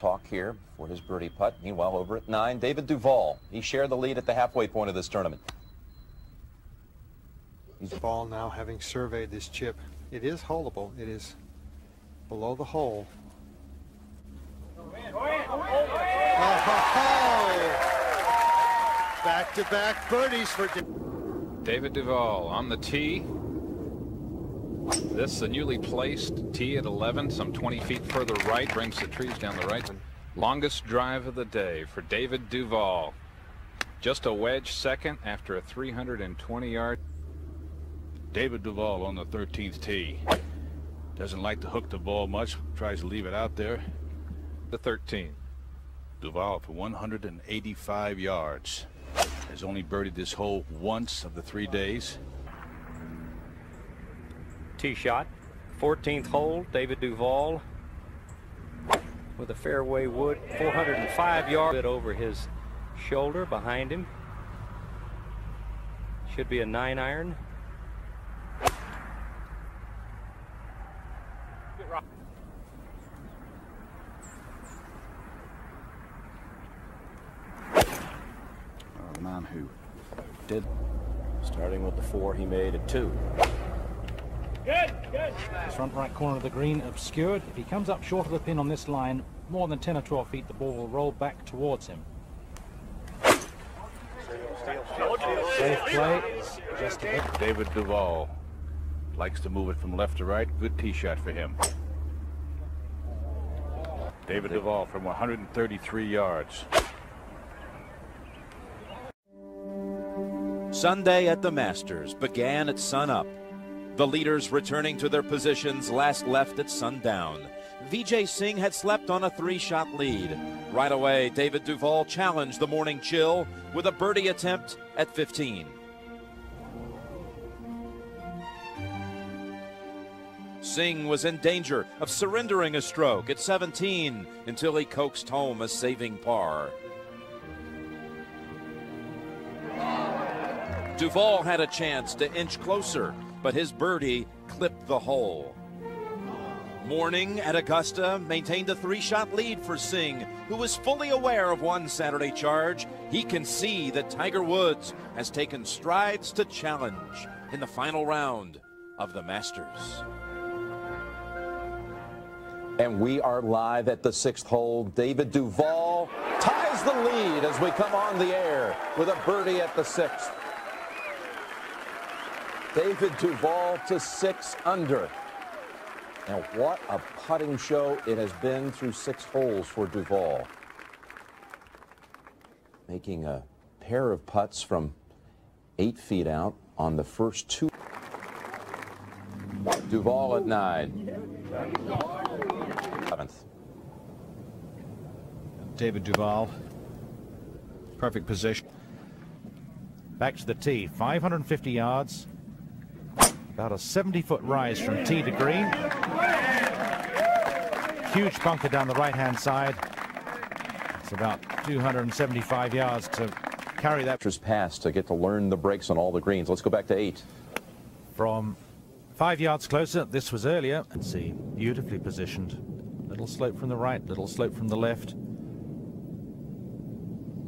Talk here for his birdie putt. Meanwhile, over at 9, David Duval. He shared the lead at the halfway point of this tournament. Ball now having surveyed this chip. It is holeable. It is below the hole. Back-to-back birdies for David Duval on the tee. This the newly placed tee at 11, some 20 feet further right, brings the trees down the right. Longest drive of the day for David Duval. Just a wedge second after a 320-yard. David Duval on the 13th tee. Doesn't like to hook the ball much, tries to leave it out there. The 13th. Duval for 185 yards. Has only birdied this hole once of the 3 days. Tee shot, 14th hole, David Duval with a fairway wood, 405 yards over his shoulder behind him. Should be a 9-iron. The man who did. Starting with the 4, he made a 2. His front right corner of the green obscured. If he comes up short of the pin on this line, more than 10 or 12 feet, the ball will roll back towards him. Safe play. Just a bit. David Duval likes to move it from left to right. Good tee shot for him. David Duval from 133 yards. Sunday at the Masters began at sunup. The leaders returning to their positions last left at sundown. Vijay Singh had slept on a 3-shot lead. Right away, David Duval challenged the morning chill with a birdie attempt at 15. Singh was in danger of surrendering a stroke at 17 until he coaxed home a saving par. Duval had a chance to inch closer, but his birdie clipped the hole. Morning at Augusta maintained a 3-shot lead for Singh, who was fully aware of one Saturday charge. He can see that Tiger Woods has taken strides to challenge in the final round of the Masters. And we are live at the 6th hole. David Duval ties the lead as we come on the air with a birdie at the 6th. David Duval to 6 under. And what a putting show it has been through 6 holes for Duval. Making a pair of putts from 8 feet out on the first 2. Duval at 9. 7th. David Duval. Perfect position. Back to the tee, 550 yards. About a 70-foot rise from tee to green. Huge bunker down the right-hand side. It's about 275 yards to carry that. Pass to get to learn the breaks on all the greens. Let's go back to 8. From 5 yards closer, this was earlier. And see, beautifully positioned. Little slope from the right, little slope from the left.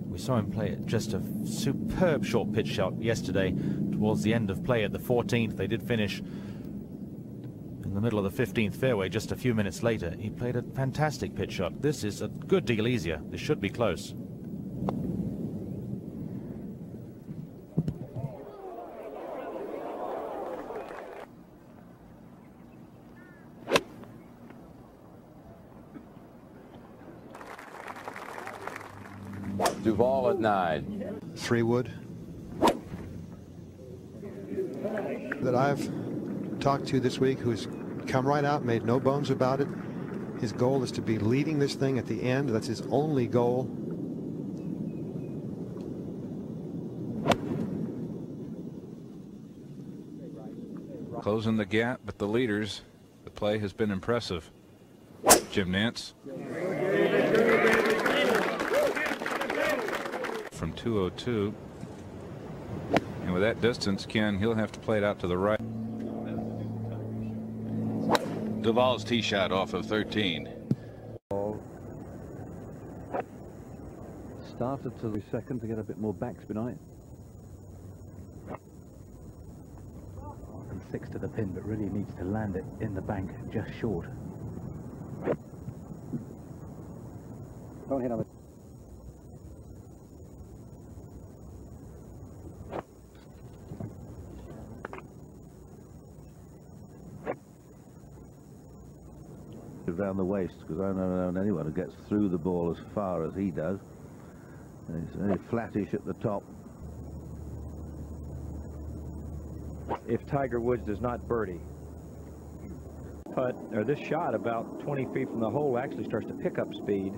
We saw him play just a superb short pitch shot yesterday towards the end of play at the 14th. They did finish in the middle of the 15th fairway just a few minutes later. He played a fantastic pitch shot. This is a good deal easier. This should be close. Duval at 9. 3-wood that I've talked to this week, who's come right out, made no bones about it. His goal is to be leading this thing at the end. That's his only goal. Closing the gap, but the leaders, the play has been impressive. Jim Nance. From 202. And with that distance, Ken, he'll have to play it out to the right. Duval's tee shot off of 13. started to the second to get a bit more backspin on it. And 6 to the pin, but really needs to land it in the bank just short. Don't hit on it. Around the waist, because I don't know anyone who gets through the ball as far as he does. And it's very flattish at the top. If Tiger Woods does not birdie, putt, or this shot about 20 feet from the hole actually starts to pick up speed,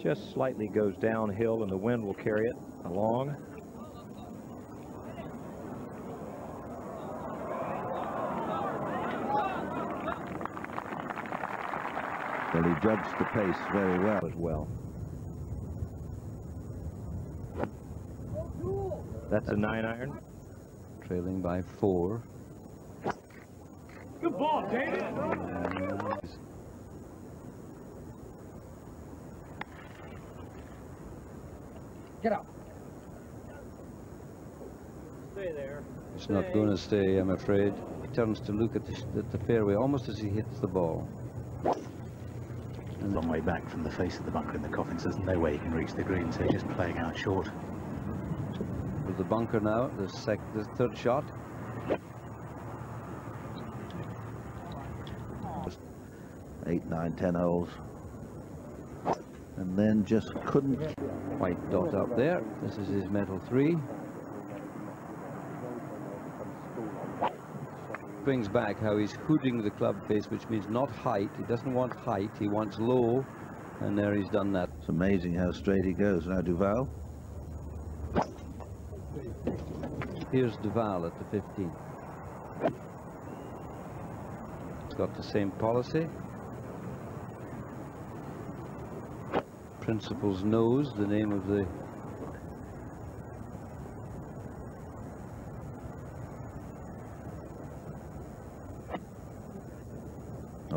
just slightly goes downhill and the wind will carry it along. Well, he judged the pace very well as well. That's a 9-iron. Trailing by 4. Good ball, David. Get up. Stay there. It's not going to stay, I'm afraid. He turns to look at the fairway almost as he hits the ball. A long way back from the face of the bunker in the coffin, so there's no way he can reach the green, so he's just playing out short. With the bunker now, the third shot. 8, 9, 10 holes. And then just couldn't. White dot up there. This is his metal 3. Brings back how he's hooding the club face, which means not height. He doesn't want height, he wants low, and there he's done that. It's amazing how straight he goes. Now Duval. Here's Duval at the 15. It's got the same policy. Principal's Nose, the name of the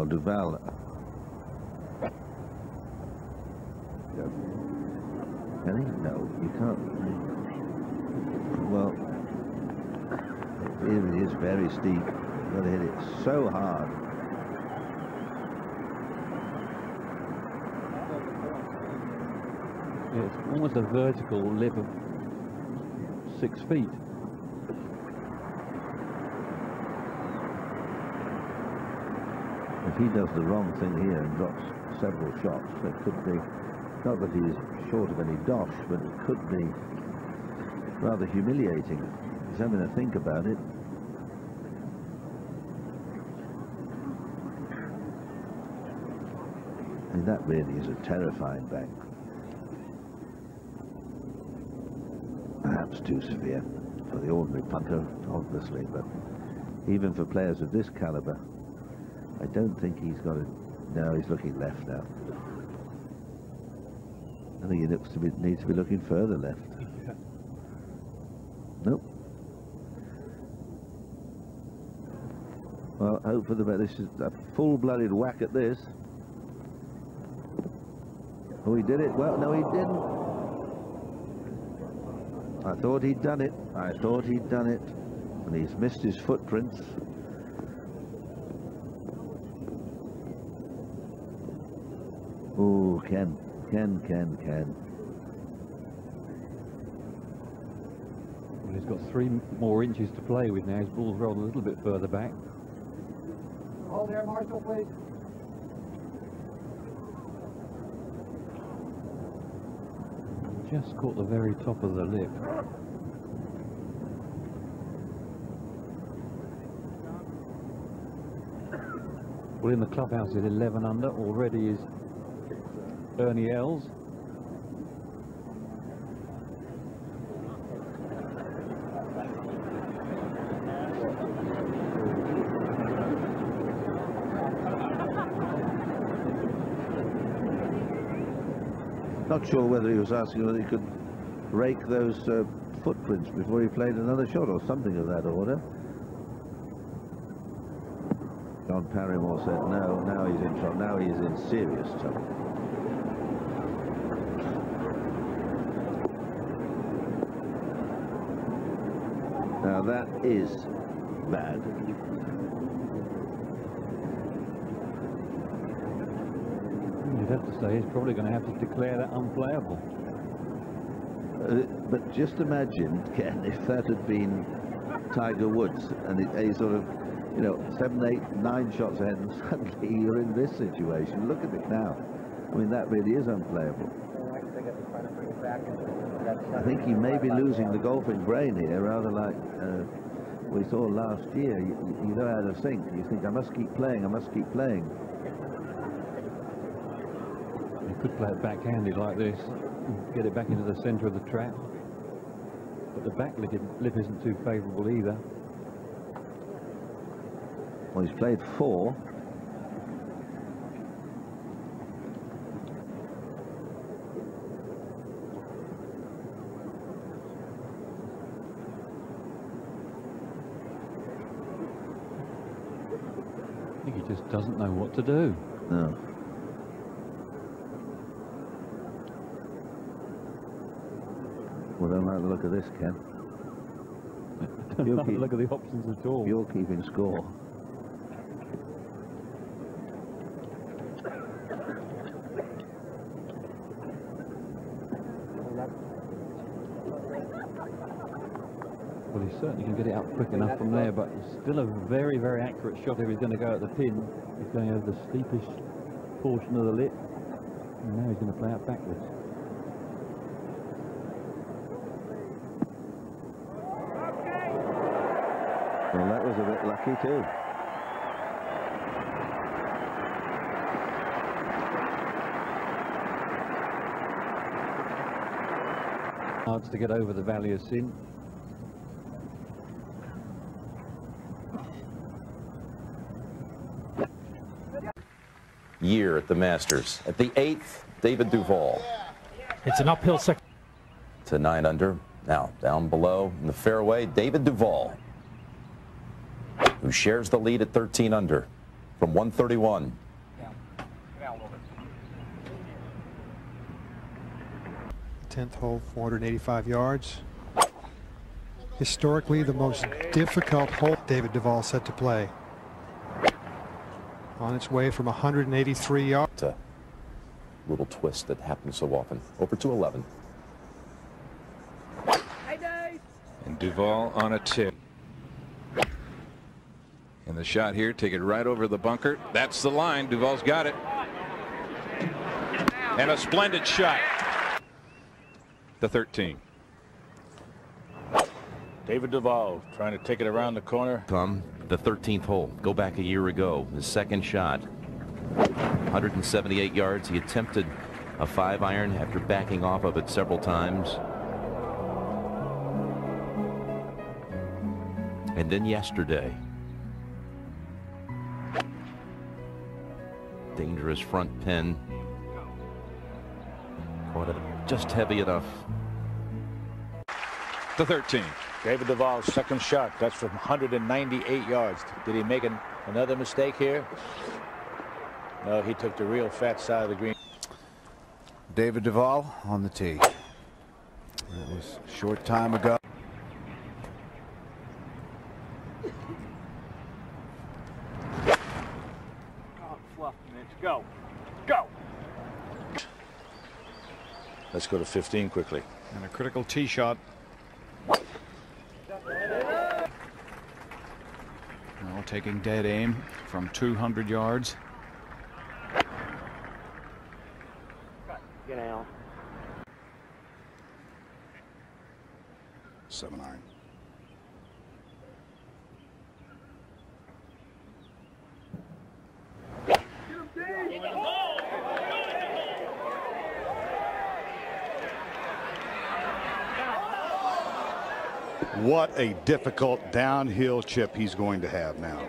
Duval. Can he? No, you can't. Well, it really is very steep. You've got to hit it so hard. It's almost a vertical lip of 6 feet. If he does the wrong thing here and drops several shots, it could be, not that he's short of any dosh, but it could be rather humiliating. He's having to think about it. And that really is a terrifying bank. Perhaps too severe for the ordinary punter, obviously, but even for players of this caliber, I don't think he's got it. No, he's looking left now. I think he needs to be looking further left. Yeah. Nope. Well, hope for the best. This is a full-blooded whack at this. Oh, he did it. Well, no, he didn't. I thought he'd done it. I thought he'd done it. And he's missed his footprints. Oh, Ken. Well, he's got 3 more inches to play with now. His ball's rolled a little bit further back. Hold there, Marshall, please. Just caught the very top of the lip. Well, in the clubhouse is 11 under. Already is Ernie Els. Not sure whether he was asking whether he could rake those footprints before he played another shot or something of that order. John Parrymore said no, now he's in trouble, now he's in serious trouble. that is bad. You'd have to say he's probably going to have to declare that unplayable. But just imagine, Ken, if that had been Tiger Woods and he sort of, you know, 7, 8, 9 shots ahead, and suddenly you're in this situation. Look at it now. I mean, that really is unplayable. I think he may be losing the golfing brain here, rather like we saw last year. You know how to think. You think, I must keep playing, I must keep playing. He could play it backhanded like this, get it back into the center of the trap. But the back lip isn't too favorable either. Well, he's played 4. I think he just doesn't know what to do. No. Well, don't like the look of this, Ken. Don't like the look of the options at all. You're keeping score. Well, he certainly can get it up quick enough from there, but it's still a very, very accurate shot if he's going to go at the pin. He's going over the steepest portion of the lip, and now he's going to play out backwards. Well, that was a bit lucky too. Hard to get over the Valley of Sin. Year at the Masters. At the 8th, David Duval. It's an uphill second. To 9 under. Now down below in the fairway, David Duval, who shares the lead at 13 under from 131. 10th hole, 485 yards. Historically, the most difficult hole David Duval set to play. On its way from 183 yards. A little twist that happens so often. Over to 11. And Duval on a tip. And the shot here, take it right over the bunker. That's the line. Duval's got it. And a splendid shot. The 13. David Duval trying to take it around the corner. Come the 13th hole. Go back a year ago. His second shot. 178 yards. He attempted a 5-iron after backing off of it several times. And then yesterday, dangerous front pin. Caught it just heavy enough. The 13. David Duval's second shot. That's from 198 yards. Did he make another mistake here? No, he took the real fat side of the green. David Duval on the tee. That was a short time ago. Go. Go. Let's go to 15 quickly. And a critical tee shot. Well, taking dead aim from 200 yards. Get out. 7-iron. What a difficult downhill chip he's going to have now.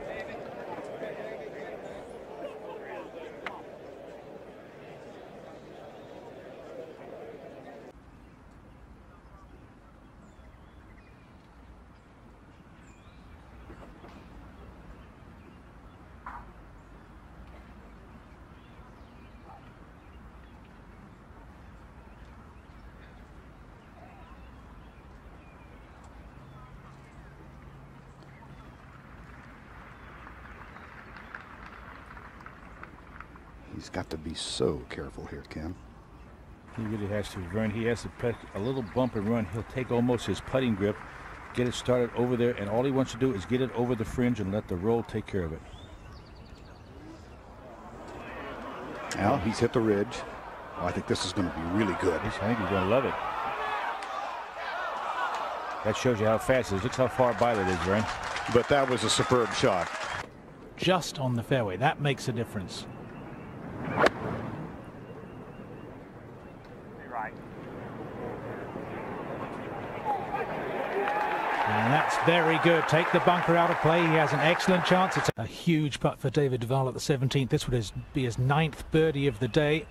He's got to be so careful here, Ken. He really has to, Vern. He has to press a little bump and run. He'll take almost his putting grip, get it started over there, and all he wants to do is get it over the fringe and let the roll take care of it. Now he's hit the ridge. Oh, I think this is going to be really good. I think he's going to love it. That shows you how fast it is. Look how far by that is, Vern. But that was a superb shot. Just on the fairway. That makes a difference. And that's very good. Take the bunker out of play. He has an excellent chance. It's a huge putt for David Duval at the 17th. This would be his 9th birdie of the day.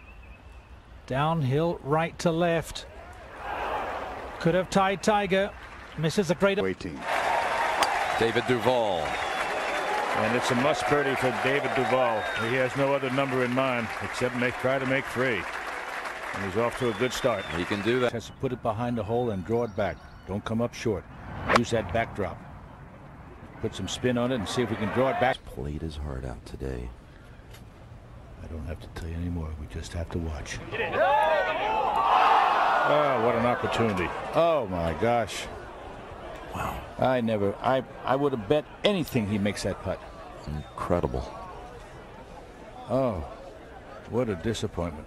Downhill, right to left. Could have tied Tiger. Misses a great... Waiting. David Duval. And it's a must birdie for David Duval. He has no other number in mind except try to make 3. And he's off to a good start. He can do that. Has to put it behind the hole and draw it back. Don't come up short. Use that backdrop. Put some spin on it and see if we can draw it back. Played his heart out today. I don't have to tell you anymore. We just have to watch. Oh, what an opportunity. Oh, my gosh. Wow. I would have bet anything he makes that putt. Incredible. Oh, what a disappointment.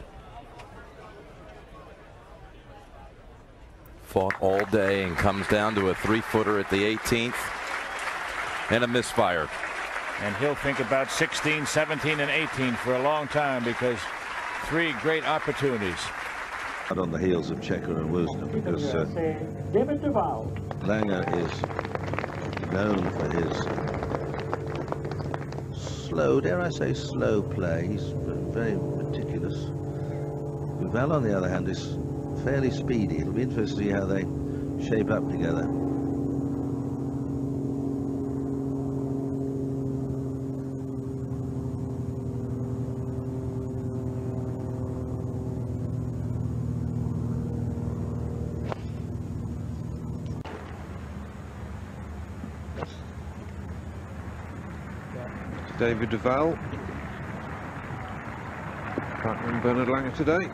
Fought all day and comes down to a 3-footer at the 18th. And a misfire. And he'll think about 16, 17, and 18 for a long time because 3 great opportunities. On the heels of Checker and Woosnam, because David Duval. Langer is known for his slow, dare I say, slow play. He's very meticulous. Duval, on the other hand, is fairly speedy. It'll be interesting to see how they shape up together. David Duval. Partner and Bernard Langer today.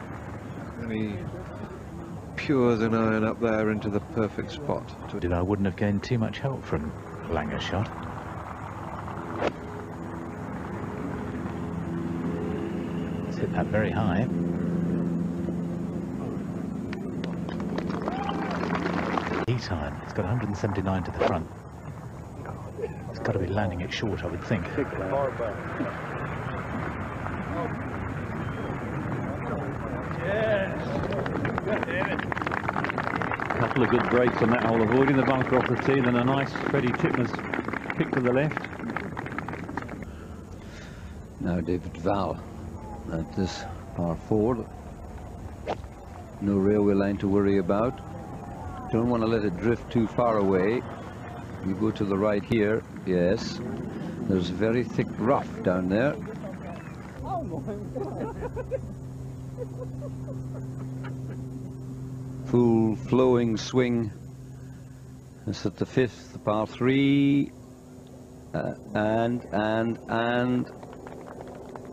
And he pures an iron up there into the perfect spot. Duval wouldn't have gained too much help from Langer's shot. It's hit that very high. Heat iron. It's got 179 to the front. It's got to be landing it short, I would think. A couple of good breaks on that hole, avoiding the bunker off the tee, and a nice Freddie Titmus pick to the left. Now David Duval at this par 4. No railway line to worry about. Don't want to let it drift too far away. You go to the right here. Yes. There's very thick rough down there. Full flowing swing. It's at the 5th, the par 3. And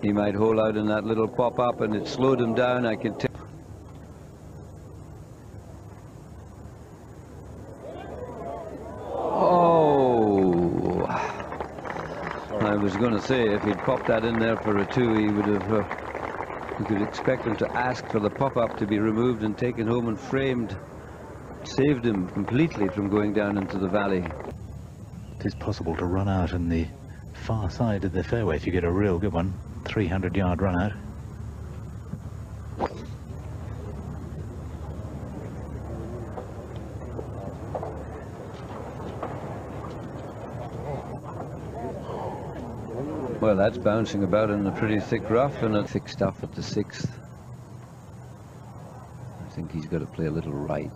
he might hole out in that little pop-up, and it slowed him down, I can tell. Oh, I was going to say if he'd popped that in there for a 2, he would have, you could expect him to ask for the pop-up to be removed and taken home and framed. Saved him completely from going down into the valley. It is possible to run out on the far side of the fairway if you get a real good one. 300-yard run out. Well, that's bouncing about in a pretty thick rough and a thick stuff at the 6th. I think he's got to play a little right.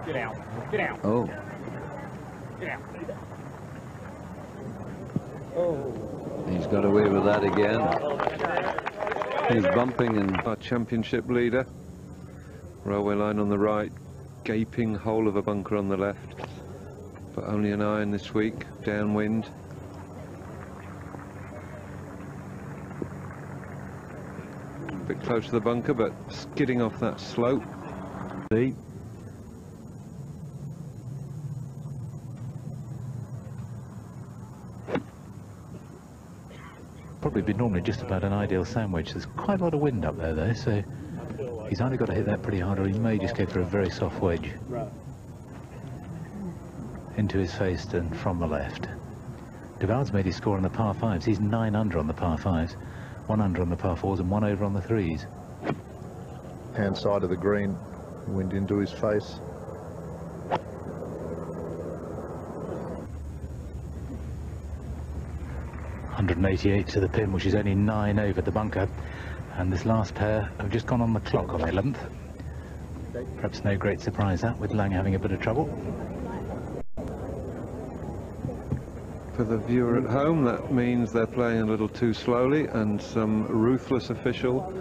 Get out. Get out. Oh. Get out. He's got away with that again. He's bumping and... Our championship leader. Railway line on the right. Gaping hole of a bunker on the left. But only an iron this week. Downwind. bit close to the bunker, but skidding off that slope. Probably be normally just about an ideal sandwich. There's quite a lot of wind up there though, so he's either got to hit that pretty hard or he may just go for a very soft wedge into his face and from the left. Duval's made his score on the par 5s. He's 9 under on the par 5s, 1 under on the par 4s and 1 over on the 3s. Hand side of the green, wind into his face. .188 to the pin, which is only 9 over the bunker, and this last pair have just gone on the clock on the 11th. Perhaps no great surprise that, with Lang having a bit of trouble. For the viewer at home, that means they're playing a little too slowly, and some ruthless official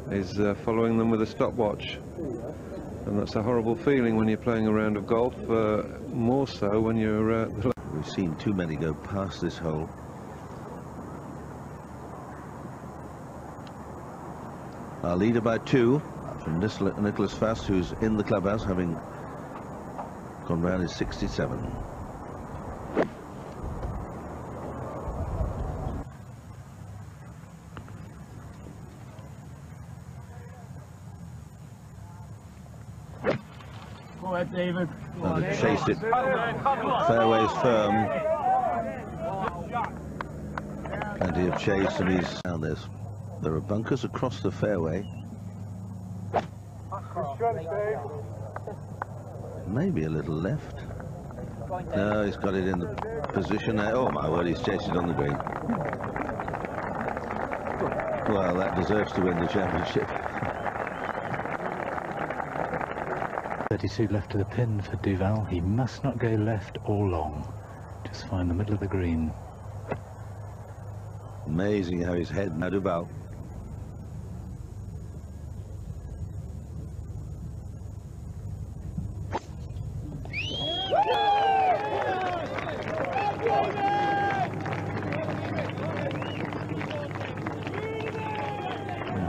is following them with a stopwatch. And that's a horrible feeling when you're playing a round of golf, more so when you're... We've seen too many go past this hole. Our leader by 2 from Nicholas Fast, who's in the clubhouse, having gone round, is 67. Go ahead, David. Now to chase it. Fairway's firm. Plenty of chase, and he's down this. There are bunkers across the fairway. Maybe a little left. No, he's got it in the position there. Oh my word, he's chased it on the green. Well, that deserves to win the championship. 32 left to the pin for Duval. He must not go left or long. Just find the middle of the green. Amazing how his head now Duval.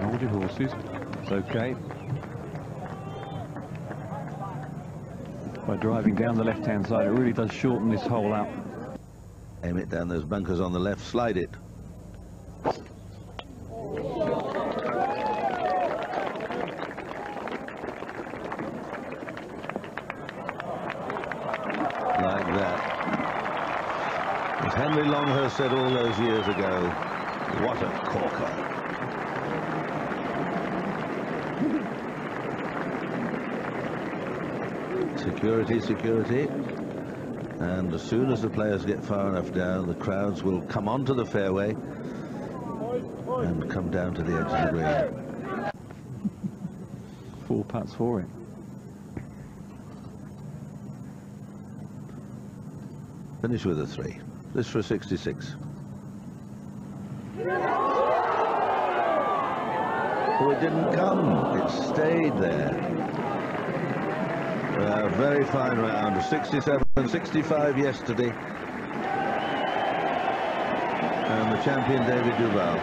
Hold your horses. It's okay. By driving down the left-hand side, it really does shorten this hole out. Aim it down those bunkers on the left, slide it. Like that. As Henry Longhurst said all those years ago, what a corker. Security, security. And as soon as the players get far enough down, the crowds will come onto the fairway and come down to the edge of the green. 4 putts for it. Finish with a 3. This for a 66. Oh, it didn't come. It stayed there. Very fine round. 67, 65 yesterday. And the champion, David Duval.